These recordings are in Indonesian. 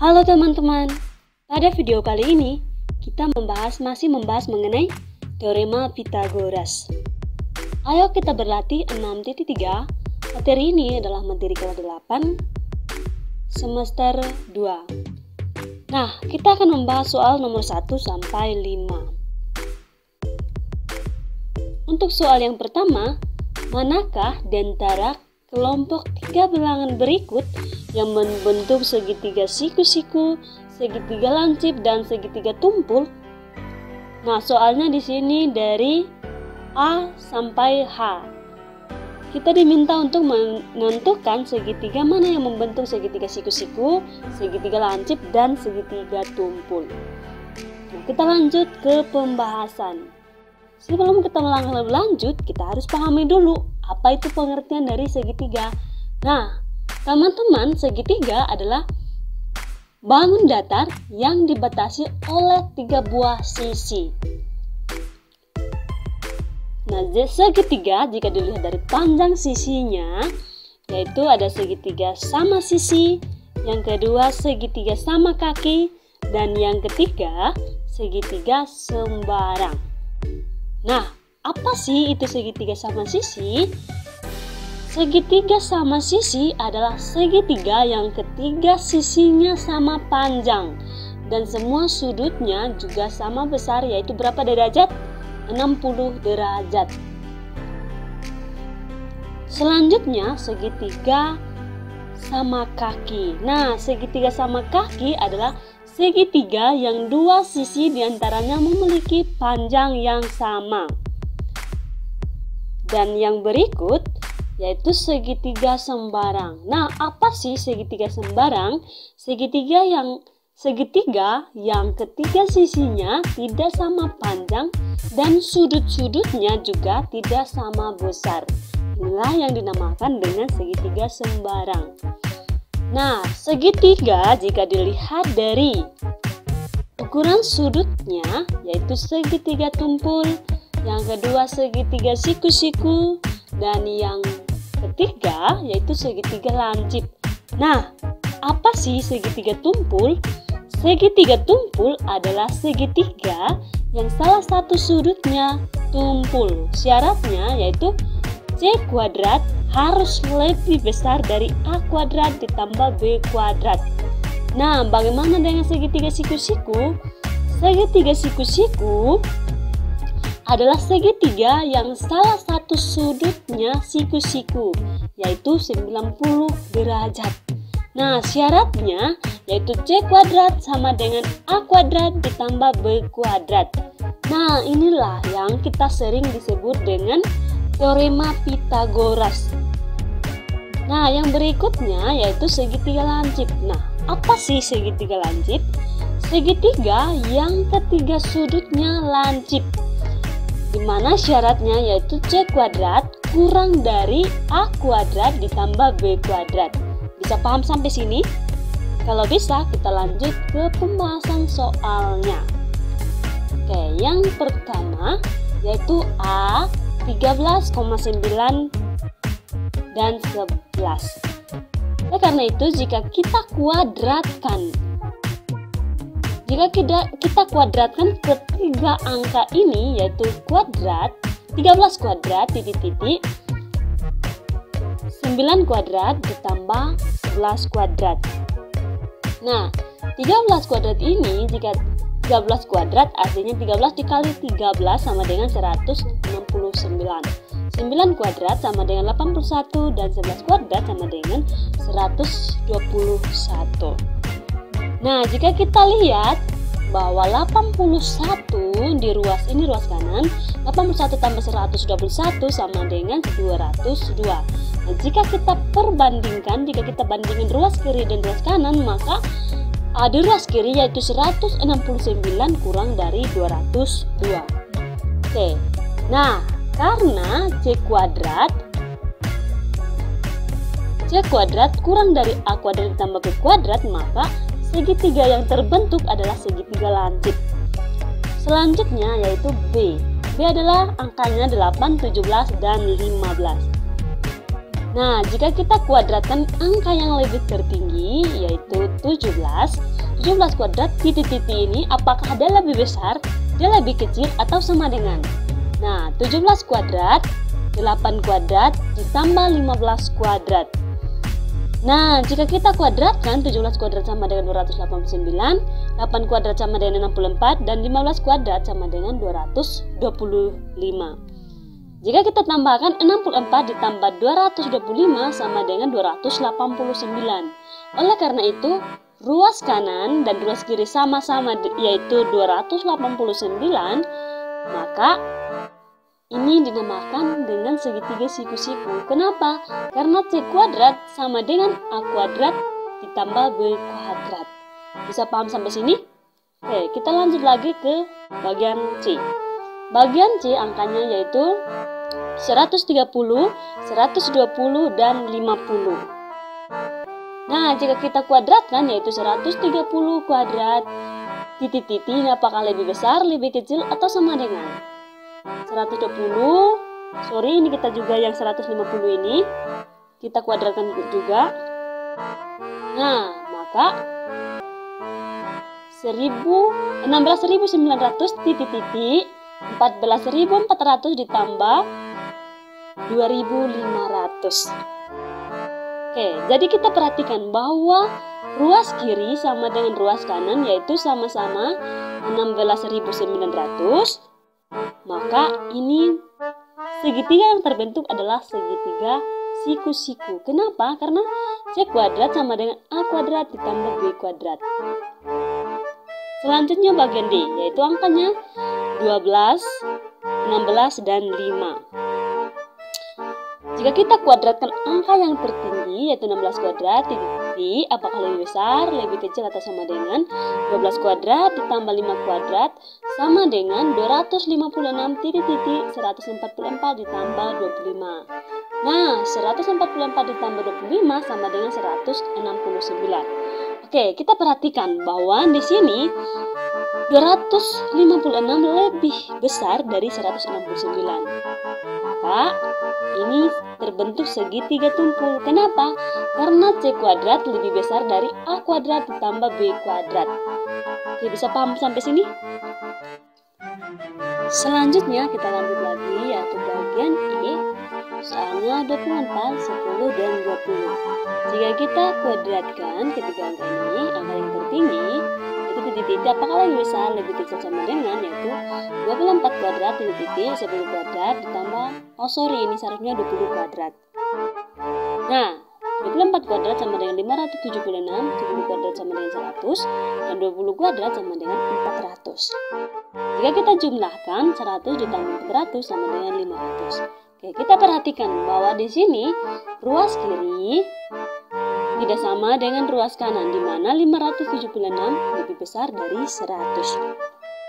Halo teman-teman, pada video kali ini kita masih membahas mengenai teorema Pythagoras. Ayo kita berlatih 6.3. Materi ini adalah materi kelas 8 semester 2. Nah, kita akan membahas soal nomor 1 sampai 5. Untuk soal yang pertama, manakah di antara kelompok 3 bilangan berikut yang membentuk segitiga siku-siku, segitiga lancip, dan segitiga tumpul? Nah, soalnya di sini dari A sampai H. Kita diminta untuk menentukan segitiga mana yang membentuk segitiga siku-siku, segitiga lancip, dan segitiga tumpul. Nah, kita lanjut ke pembahasan. Sebelum kita lebih lanjut, kita harus pahami dulu apa itu pengertian dari segitiga. Nah, teman-teman, segitiga adalah bangun datar yang dibatasi oleh 3 buah sisi. Nah, segitiga jika dilihat dari panjang sisinya, yaitu ada segitiga sama sisi, yang kedua segitiga sama kaki, dan yang ketiga segitiga sembarang. Nah, apa sih itu segitiga sama sisi? Segitiga sama sisi adalah segitiga yang ketiga sisinya sama panjang dan semua sudutnya juga sama besar, yaitu berapa derajat? 60 derajat. Selanjutnya segitiga sama kaki. Nah, segitiga sama kaki adalah segitiga yang dua sisi diantaranya memiliki panjang yang sama. Dan yang berikut yaitu segitiga sembarang. Nah, apa sih segitiga sembarang? Segitiga yang ketiga sisinya tidak sama panjang dan sudut-sudutnya juga tidak sama besar. Inilah yang dinamakan dengan segitiga sembarang. Nah, segitiga jika dilihat dari ukuran sudutnya yaitu segitiga tumpul, yang kedua segitiga siku-siku, dan yang ketiga yaitu segitiga lancip. Nah, apa sih segitiga tumpul? Segitiga tumpul adalah segitiga yang salah satu sudutnya tumpul. Syaratnya yaitu C kuadrat harus lebih besar dari A kuadrat ditambah B kuadrat. Nah, bagaimana dengan segitiga siku-siku? Segitiga siku-siku adalah segitiga yang salah satu sudutnya siku-siku, yaitu 90 derajat. Nah, syaratnya yaitu C kuadrat sama dengan A kuadrat ditambah B kuadrat. Nah, inilah yang kita sering disebut dengan teorema Pythagoras. Nah, yang berikutnya yaitu segitiga lancip. Nah, apa sih segitiga lancip? Segitiga yang ketiga sudutnya lancip, dimana syaratnya yaitu C kuadrat kurang dari A kuadrat ditambah B kuadrat. Bisa paham sampai sini? Kalau bisa, kita lanjut ke pembahasan soalnya. Oke, yang pertama yaitu A 13,9 dan 11. Nah, karena itu jika kita kuadratkan ketiga angka ini, yaitu kuadrat 13 kuadrat titik-titik 9 kuadrat ditambah 11 kuadrat. Nah, 13 kuadrat ini jika 13 kuadrat artinya 13 dikali 13 sama dengan 169. 9 kuadrat sama dengan 81 dan 11 kuadrat sama dengan 121. Nah, jika kita lihat bahwa 81 di ruas ini ruas kanan, 81 tambah 121 sama dengan 202. Nah, jika kita bandingkan ruas kiri dan ruas kanan, maka di ruas kiri yaitu 169 kurang dari 202. Oke. Nah, karena C kuadrat kurang dari A kuadrat ditambah B kuadrat, maka segitiga yang terbentuk adalah segitiga lancip. Selanjutnya yaitu B. B adalah angkanya 8, 17, dan 15. Nah, jika kita kuadratkan angka yang lebih tertinggi, yaitu 17. 17 kuadrat titik-titik ini apakah dia lebih besar, dia lebih kecil, atau sama dengan? Nah, 17 kuadrat, 8 kuadrat, ditambah 15 kuadrat. Nah, jika kita kuadratkan, 17 kuadrat sama dengan 289, 8 kuadrat sama dengan 64, dan 15 kuadrat sama dengan 225. Jika kita tambahkan 64 ditambah 225 sama dengan 289. Oleh karena itu, ruas kanan dan ruas kiri sama-sama yaitu 289, maka ini dinamakan dengan segitiga siku-siku. Kenapa? Karena C kuadrat sama dengan A kuadrat ditambah B kuadrat. Bisa paham sampai sini? Oke, kita lanjut lagi ke bagian C. Bagian C angkanya yaitu 130, 120, dan 50. Nah, jika kita kuadratkan yaitu 130 kuadrat titik-titik, apakah lebih besar, lebih kecil, atau sama dengan? 120, sorry ini kita juga yang 150 ini kita kuadratkan juga. Nah, maka 16.900 titik-titik 14.400 ditambah 2.500. Oke, jadi kita perhatikan bahwa ruas kiri sama dengan ruas kanan yaitu sama-sama 16.900. Maka ini segitiga yang terbentuk adalah segitiga siku-siku. Kenapa? Karena C kuadrat sama dengan A kuadrat ditambah B kuadrat. Selanjutnya bagian D, yaitu angkanya 12, 16, dan 5. Jika kita kuadratkan angka yang tertinggi yaitu 16 kuadrat titik, apakah lebih besar, lebih kecil, atau sama dengan? 12 kuadrat ditambah 5 kuadrat sama dengan 256 titik-titik 144 ditambah 25. Nah, 144 ditambah 25 sama dengan 169. Oke, kita perhatikan bahwa di sini 256 lebih besar dari 169. Maka ini terbentuk segitiga tumpul. Kenapa? Karena C kuadrat lebih besar dari A kuadrat ditambah B kuadrat. Oke, bisa paham sampai sini? Selanjutnya kita lanjut lagi yaitu bagian E. Soalnya 24, 10, dan 20. Jika kita kuadratkan ketiga angka ini, angka yang tertinggi itu titik-titik apakah lebih besar, lebih kecil, sama dengan, yaitu 24 kuadrat titik-titik 10 kuadrat ditambah, ini seharusnya 20 kuadrat. Nah, 24 kuadrat sama dengan 576, 10 kuadrat sama dengan 100, dan 20 kuadrat sama dengan 400. Jika kita jumlahkan 100 ditambah 400 sama dengan 500. Oke, kita perhatikan bahwa di sini ruas kiri tidak sama dengan ruas kanan, di mana 576 lebih besar dari 100.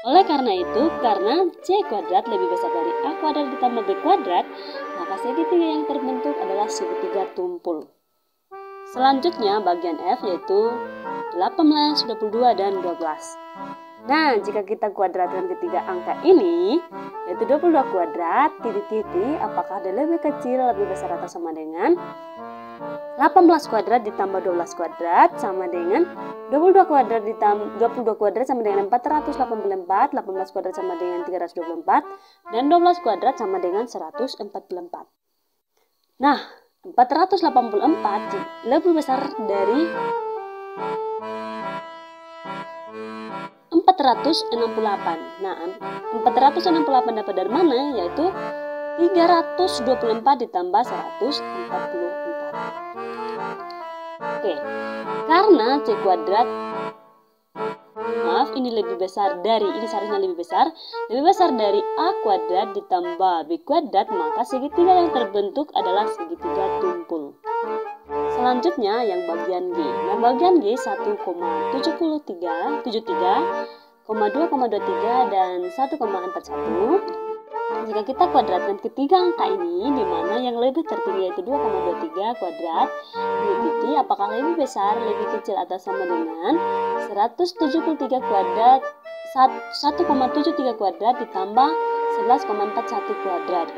Oleh karena itu, karena C kuadrat lebih besar dari A kuadrat ditambah B kuadrat, maka segitiga yang terbentuk adalah segitiga tumpul. Selanjutnya bagian F yaitu 18, 22, dan 12. Nah, jika kita kuadratkan ketiga angka ini, yaitu 22 kuadrat titik-titik, apakah dia lebih kecil, lebih besar, atau sama dengan? 18 kuadrat ditambah 12 kuadrat sama dengan 22 kuadrat ditambah 22 kuadrat sama dengan 484, 18 kuadrat sama dengan 324, dan 12 kuadrat sama dengan 144. Nah, 484 lebih besar dari 468. Nah, 468 dapat dari mana? Yaitu 324 ditambah 144. Oke, karena C kuadrat, ini lebih besar dari, ini seharusnya lebih besar dari A kuadrat ditambah B kuadrat, maka segitiga yang terbentuk adalah segitiga tumpul. Selanjutnya yang bagian G. Yang bagian G 1,73, 2,23, dan 1,41. Jika kita kuadratkan ketiga angka ini, di mana yang lebih tertinggi yaitu 2,23 kuadrat titik, apakah lebih besar, lebih kecil, atau sama dengan? 173 kuadrat 1,73 kuadrat ditambah 11,41 kuadrat.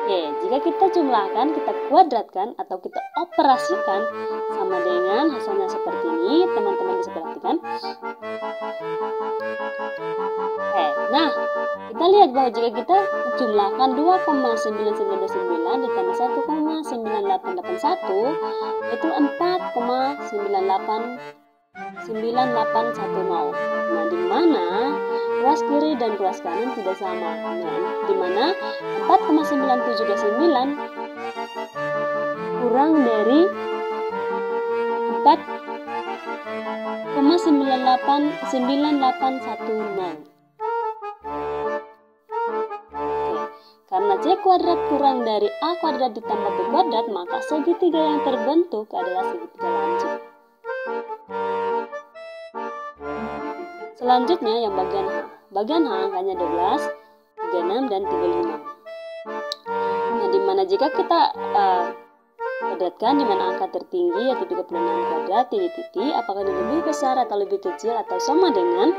Oke, jika kita jumlahkan, kita kuadratkan atau kita operasikan sama dengan hasilnya seperti ini, teman-teman bisa perhatikan. Oke, nah kita lihat bahwa jika kita jumlahkan 2,9929 ditambah 1,9881 yaitu 4,98110. Nah, di mana ruas kiri dan ruas kanan tidak sama. Nah, di mana 4,9729 kurang dari 4,98910. Karena C kuadrat kurang dari A kuadrat ditambah B kuadrat, maka segitiga yang terbentuk adalah segitiga lancip. Selanjutnya yang bagian H. Bagian H angkanya 12, 36, dan 35. Nah, dimana jika kita kuadratkan dimana angka tertinggi yaitu 36 kuadrat, titik-titik, apakah ini lebih besar atau lebih kecil atau sama dengan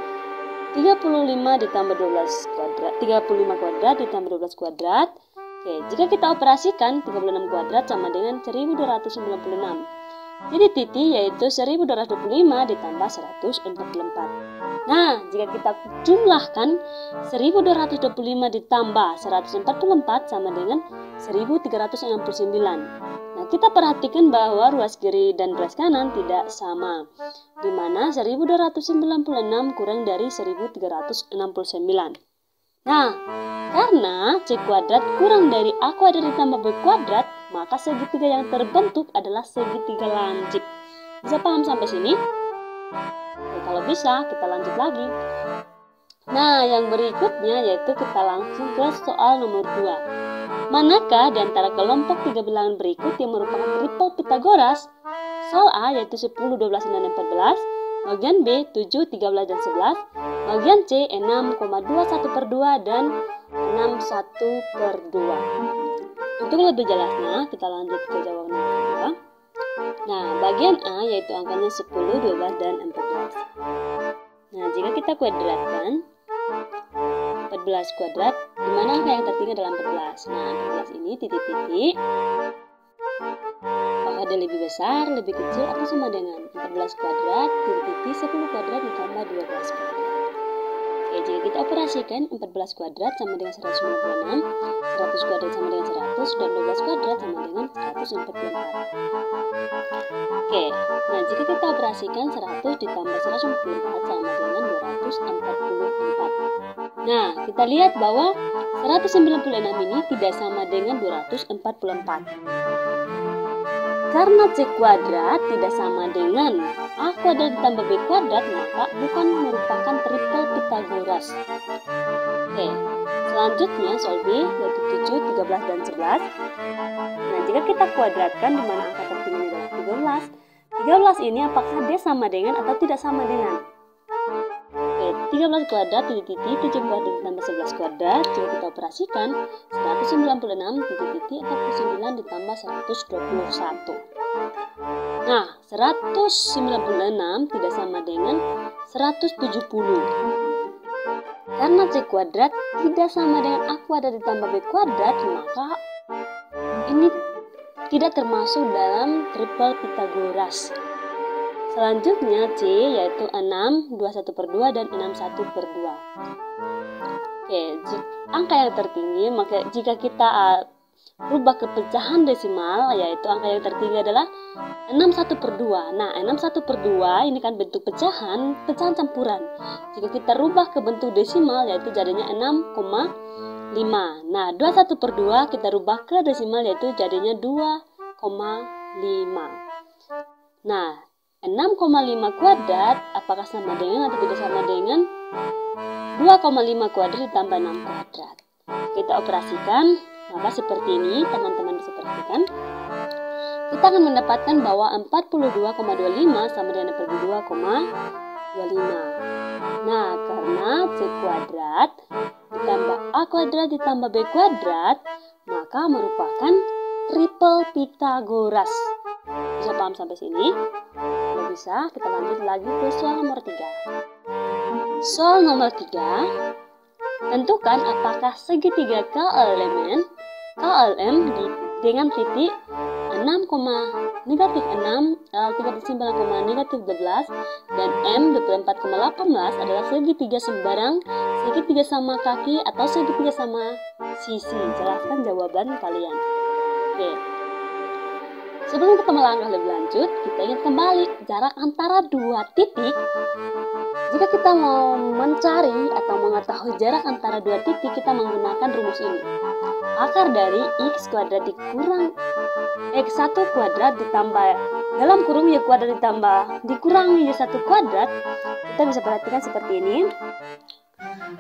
35 ditambah 12 kuadrat, 35 kuadrat ditambah 12 kuadrat. Oke, jika kita operasikan 36 kuadrat sama dengan 1296. Jadi titik yaitu 1225 ditambah 144. Nah, jika kita jumlahkan 1225 ditambah 144 sama dengan 1369. Nah, kita perhatikan bahwa ruas kiri dan ruas kanan tidak sama, di mana 1296 kurang dari 1369. Nah, karena C kuadrat kurang dari A kuadrat ditambah B kuadrat, maka segitiga yang terbentuk adalah segitiga lancip. Bisa paham sampai sini? Oke, kalau bisa, kita lanjut lagi. Nah, yang berikutnya yaitu kita langsung ke soal nomor 2. Manakah di antara kelompok 3 bilangan berikut yang merupakan triple Pitagoras? Soal A yaitu 10, 12, 6, dan 14. Bagian B 7, 13, dan 11. Bagian C 6,21/2 dan 61/2. Untuk lebih jelasnya, kita lanjut ke jawaban yang kedua. Nah, bagian A yaitu angkanya 10, 12, dan 14. Nah, jika kita kuadratkan 14 kuadrat, di mana angka yang tertinggi adalah 14. Nah, 14 ini titik-titik. Apakah dia lebih besar, lebih kecil, atau sama dengan 14 kuadrat, titik-titik, 10 kuadrat ditambah 12 kuadrat. Oke, jika kita operasikan 14 kuadrat sama dengan 196, 100 kuadrat sama dengan 100, dan 12 kuadrat sama dengan 144. Oke, nah jika kita operasikan 100 ditambah 144 sama dengan 244. Nah, kita lihat bahwa 196 ini tidak sama dengan 244. Karena C kuadrat tidak sama dengan A kuadrat ditambah B kuadrat, maka bukan merupakan triple Pitagoras. Oke, selanjutnya soal B yaitu 7, 13, dan 11. Nah, jika kita kuadratkan di mana angka tertinggi adalah 13. 13 ini apakah dia sama dengan atau tidak sama dengan? Oke, 13 kuadrat titik-titik, 7 kuadrat ditambah 11 kuadrat. Jika kita operasikan 196 titik-titik 49 ditambah 121. Nah, 196 tidak sama dengan 170. Karena C kuadrat tidak sama dengan A kuadrat ditambah B kuadrat, maka ini tidak termasuk dalam triple Pitagoras. Selanjutnya C yaitu 6, 21/2 dan 61/2. Oke, angka yang tertinggi, maka jika kita rubah ke pecahan desimal, yaitu angka yang tertinggi adalah 61/2. Nah, 61/2 ini kan bentuk pecahan campuran. Jika kita rubah ke bentuk desimal, yaitu jadinya 6,5. Nah, 21/2 kita rubah ke desimal, yaitu jadinya 2,5. Nah, 6,5 kuadrat apakah sama dengan atau tidak sama dengan 2,5 kuadrat ditambah 6 kuadrat. Kita operasikan, maka seperti ini teman-teman bisa perhatikan. Kita akan mendapatkan bahwa 42,25 sama dengan 42,25. Nah, karena C kuadrat ditambah A kuadrat ditambah B kuadrat, maka merupakan triple Pitagoras. Bisa paham sampai sini? Kalau bisa, kita lanjut lagi ke soal nomor 3. Soal nomor 3, tentukan apakah segitiga K elemen KLM dengan titik 6, negatif 6, L 39, negatif 12, dan M 24,18 adalah segitiga sembarang, segitiga sama kaki atau segitiga sama sisi. Jelaskan jawaban kalian. Oke. Sebelum kita melangkah lebih lanjut, kita ingat kembali jarak antara dua titik. Jika kita mau mencari atau mengetahui jarak antara dua titik, kita menggunakan rumus ini. Akar dari X kuadrat dikurang X1 kuadrat ditambah dalam kurung Y kuadrat ditambah dikurangi Y1 kuadrat. Kita bisa perhatikan seperti ini.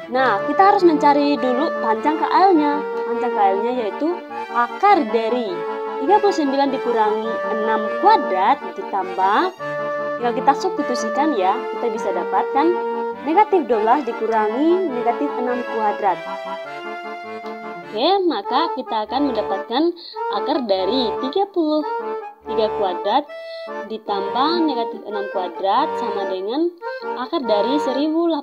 Nah, kita harus mencari dulu panjang KL-nya. Panjang KL-nya yaitu akar dari 39 dikurangi 6 kuadrat ditambah, tinggal kita substitusikan ya, kita bisa dapatkan negatif 12 dikurangi negatif 6 kuadrat. Oke, maka kita akan mendapatkan akar dari 33 kuadrat ditambah negatif 6 kuadrat sama dengan akar dari 1089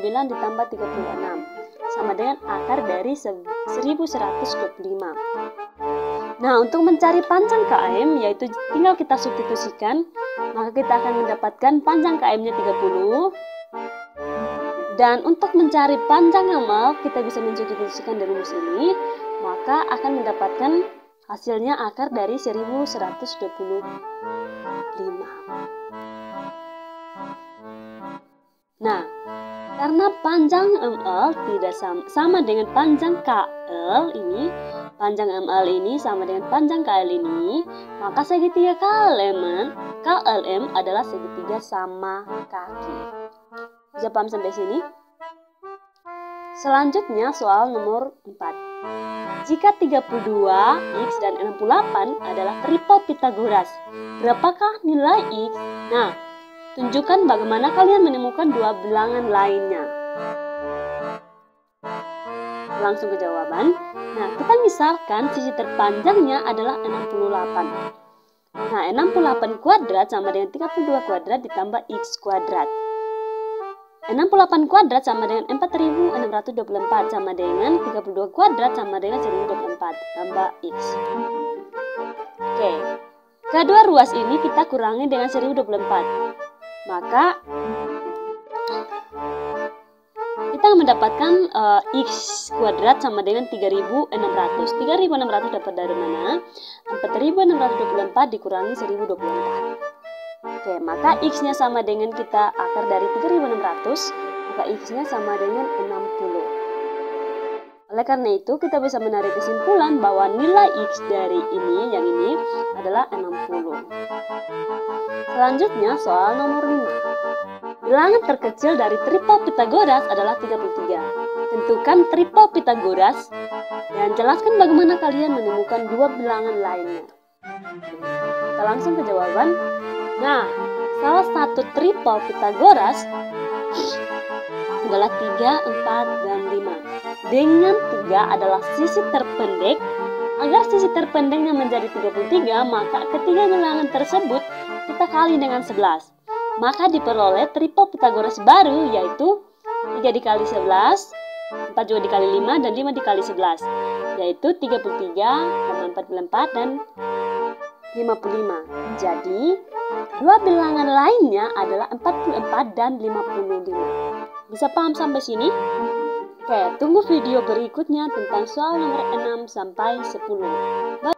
ditambah 36 sama dengan akar dari 1125. Nah, untuk mencari panjang KM yaitu tinggal kita substitusikan, maka kita akan mendapatkan panjang KM-nya 30. Dan untuk mencari panjang amal, kita bisa mensubstitusikan dari rumus ini, maka akan mendapatkan hasilnya akar dari 1125. Nah, karena panjang ML tidak sama dengan panjang KL ini, panjang ML ini sama dengan panjang KL ini, maka segitiga KLM adalah segitiga sama kaki. Bisa paham sampai sini? Selanjutnya soal nomor 4. Jika 32X dan 68 adalah tripel Pythagoras, berapakah nilai X? Nah, tunjukkan bagaimana kalian menemukan dua bilangan lainnya. Langsung ke jawaban. Nah, kita misalkan sisi terpanjangnya adalah 68. Nah, 68 kuadrat sama dengan 32 kuadrat ditambah X kuadrat. 68 kuadrat sama dengan 4624 sama dengan 32 kuadrat sama dengan 1024 tambah X. Oke, kedua ruas ini kita kurangi dengan 1024. Maka kita mendapatkan X kuadrat sama dengan 3600. 3600 dapat dari mana? 4624 dikurangi 1024. Oke, maka X-nya sama dengan kita akar dari 3600, maka X-nya sama dengan 60. Oleh karena itu, kita bisa menarik kesimpulan bahwa nilai X dari yang ini adalah 60. Selanjutnya, soal nomor 5. Bilangan terkecil dari tripel Pythagoras adalah 33. Tentukan tripel Pythagoras dan jelaskan bagaimana kalian menemukan dua bilangan lainnya. Kita langsung ke jawaban. Nah, salah satu tripel Pythagoras adalah 3, 4, dan 5. Dengan 3 adalah sisi terpendek. Agar sisi terpendeknya menjadi 33, maka ketiga bilangan tersebut kita kali dengan 11. Maka diperoleh tripel Pythagoras baru, yaitu 3 dikali 11, 4 juga dikali 5, dan 5 dikali 11, yaitu 33, 44, dan 55. Jadi, dua bilangan lainnya adalah 44 dan 55. Bisa paham sampai sini? Oke, tunggu video berikutnya tentang soal nomor 6 sampai 10. Bye.